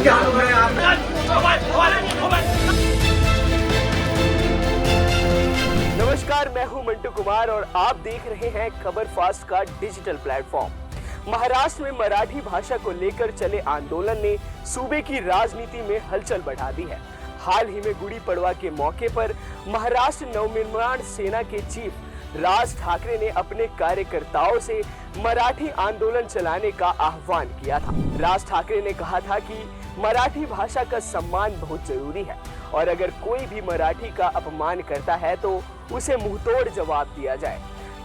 क्या हाल हो गए आप? नमस्कार, मैं हूं मंटू कुमार और आप देख रहे हैं खबर फास्ट का डिजिटल प्लेटफॉर्म। महाराष्ट्र में मराठी भाषा को लेकर चले आंदोलन ने सूबे की राजनीति में हलचल बढ़ा दी है। हाल ही में गुड़ी पड़वा के मौके पर महाराष्ट्र नवनिर्माण सेना के चीफ राज ठाकरे ने अपने कार्यकर्ताओं से मराठी आंदोलन चलाने का आह्वान किया था। राज ठाकरे ने कहा था कि मराठी भाषा का सम्मान बहुत जरूरी है और अगर कोई भी मराठी का अपमान करता है तो उसे मुंहतोड़ जवाब दिया जाए।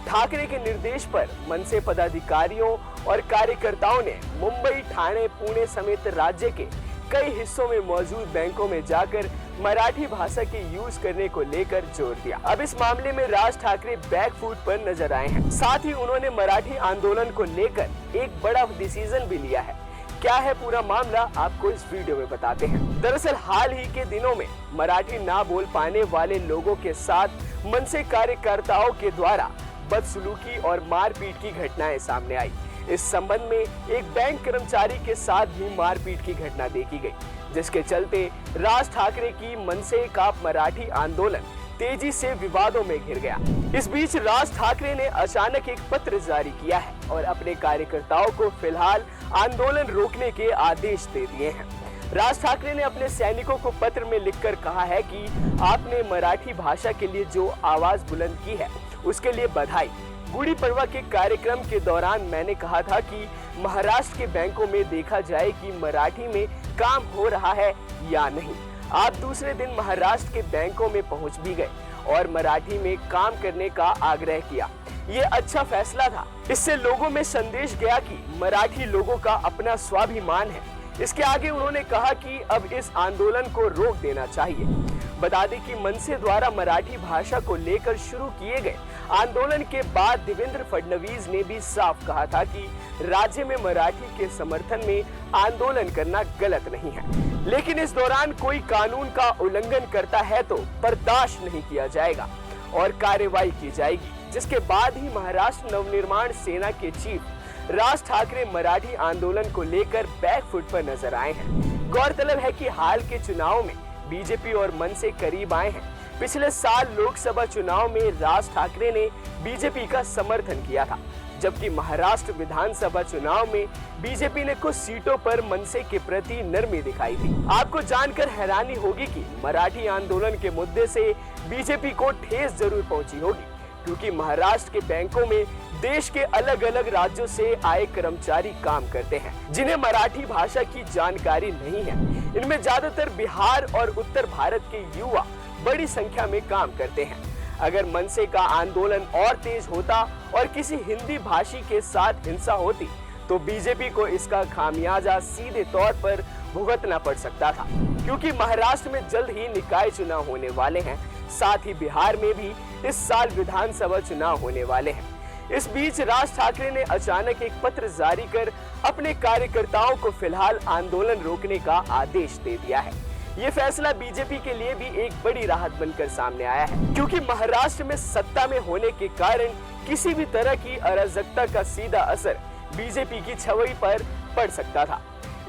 ठाकरे के निर्देश पर मनसे पदाधिकारियों और कार्यकर्ताओं ने मुंबई, ठाणे, पुणे समेत राज्य के कई हिस्सों में मौजूद बैंकों में जाकर मराठी भाषा के यूज करने को लेकर जोर दिया। अब इस मामले में राज ठाकरे बैकफुट पर नजर आए हैं। साथ ही उन्होंने मराठी आंदोलन को लेकर एक बड़ा डिसीजन भी लिया है। क्या है पूरा मामला, आपको इस वीडियो में बताते हैं। दरअसल हाल ही के दिनों में मराठी ना बोल पाने वाले लोगों के साथ मनसे कार्यकर्ताओं के द्वारा बदसलूकी और मारपीट की घटनाएं सामने आई। इस संबंध में एक बैंक कर्मचारी के साथ भी मारपीट की घटना देखी गई, जिसके चलते राज ठाकरे की मनसे का मराठी आंदोलन तेजी से विवादों में घिर गया। इस बीच राज ठाकरे ने अचानक एक पत्र जारी किया है और अपने कार्यकर्ताओं को फिलहाल आंदोलन रोकने के आदेश दे दिए हैं। राज ठाकरे ने अपने सैनिकों को पत्र में लिखकर कहा है कि आपने मराठी भाषा के लिए जो आवाज बुलंद की है उसके लिए बधाई। गुड़ी पड़वा के कार्यक्रम के दौरान मैंने कहा था कि महाराष्ट्र के बैंकों में देखा जाए कि मराठी में काम हो रहा है या नहीं। आप दूसरे दिन महाराष्ट्र के बैंकों में पहुंच भी गए और मराठी में काम करने का आग्रह किया। ये अच्छा फैसला था। इससे लोगों में संदेश गया कि मराठी लोगों का अपना स्वाभिमान है। इसके आगे उन्होंने कहा कि अब इस आंदोलन को रोक देना चाहिए। बता दें कि मनसे द्वारा मराठी भाषा को लेकर शुरू किए गए आंदोलन के बाद देवेंद्र फडणवीस ने भी साफ कहा था कि राज्य में मराठी के समर्थन में आंदोलन करना गलत नहीं है, लेकिन इस दौरान कोई कानून का उल्लंघन करता है तो बर्दाश्त नहीं किया जाएगा और कार्रवाई की जाएगी। जिसके बाद ही महाराष्ट्र नवनिर्माण सेना के चीफ राज ठाकरे मराठी आंदोलन को लेकर बैकफुट पर नजर आए हैं। गौरतलब है कि हाल के चुनाव में बीजेपी और मनसे करीब आए हैं। पिछले साल लोकसभा चुनाव में राज ठाकरे ने बीजेपी का समर्थन किया था, जबकि महाराष्ट्र विधानसभा चुनाव में बीजेपी ने कुछ सीटों पर मनसे के प्रति नरमी दिखाई थी। आपको जानकर हैरानी होगी कि मराठी आंदोलन के मुद्दे से बीजेपी को ठेस जरूर पहुंची होगी, क्योंकि महाराष्ट्र के बैंकों में देश के अलग अलग राज्यों से आए कर्मचारी काम करते हैं, जिन्हें मराठी भाषा की जानकारी नहीं है। इनमें ज्यादातर बिहार और उत्तर भारत के युवा बड़ी संख्या में काम करते हैं। अगर मनसे का आंदोलन और तेज होता और किसी हिंदी भाषी के साथ हिंसा होती तो बीजेपी को इसका खामियाजा सीधे तौर पर भुगतना पड़ सकता था, क्योंकि महाराष्ट्र में जल्द ही निकाय चुनाव होने वाले हैं। साथ ही बिहार में भी इस साल विधानसभा चुनाव होने वाले हैं। इस बीच राज ठाकरे ने अचानक एक पत्र जारी कर अपने कार्यकर्ताओं को फिलहाल आंदोलन रोकने का आदेश दे दिया है। ये फैसला बीजेपी के लिए भी एक बड़ी राहत बनकर सामने आया है, क्योंकि महाराष्ट्र में सत्ता में होने के कारण किसी भी तरह की अराजकता का सीधा असर बीजेपी की छवि पर पड़ सकता था।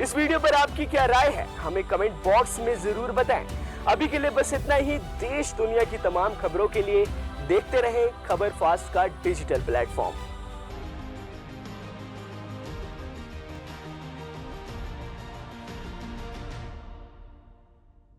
इस वीडियो पर आपकी क्या राय है, हमें कमेंट बॉक्स में जरूर बताएं। अभी के लिए बस इतना ही। देश दुनिया की तमाम खबरों के लिए देखते रहें खबर फास्ट का डिजिटल प्लेटफॉर्म।